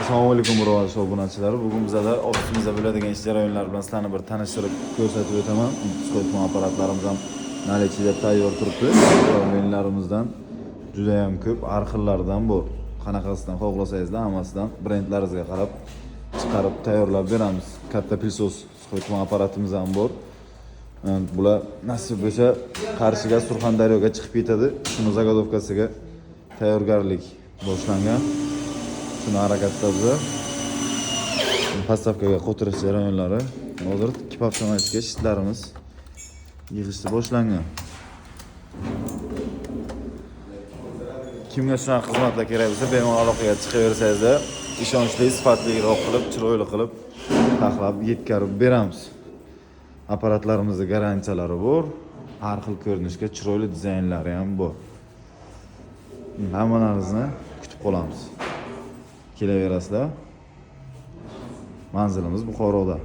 Assalomu alaykum birodarlar, obunachilar. Bugun bizda ofisimizda bo'ladigan ish jarayonlari bilan sizlarni bir tanishtirib ko'rsatib o'taman. So'ytma apparatlarimiz ham nalichida tayyor turibdi. Menlarimizdan juda ham ko'p, har xillaridan bor. Qanaqasidan xohlasangizlar, hammasidan brendlaringizga qarab chiqarib tayyorlab beramiz. Katta pilsos so'ytma apparatimiz ham bor. Bular nasib bo'lsa Qarshiga, Surxondaryoga chiqib ketadi. Shuni zagodovkasiga tayyorgarlik boshlangan. Shuni harakatda postavkaga qo'tirish jarayonlari hozir kipopchamaychga ishlarimiz yig'ishni boshlangan. Kimga shunaqa xizmatlar kerak bo'lsa, bemalol aloqaga chiqaversangizlar, ishonchli, sifatliroq qilib, chiroyli qilib taxlab yetkazib beramiz. Apparatlarimizning garantiyalari bor, har xil ko'rinishga chiroyli dizaynlari ham bor. Hammalaringizni kutib qolamiz. Kelaverasizlar. Manzilimiz Buxoroda.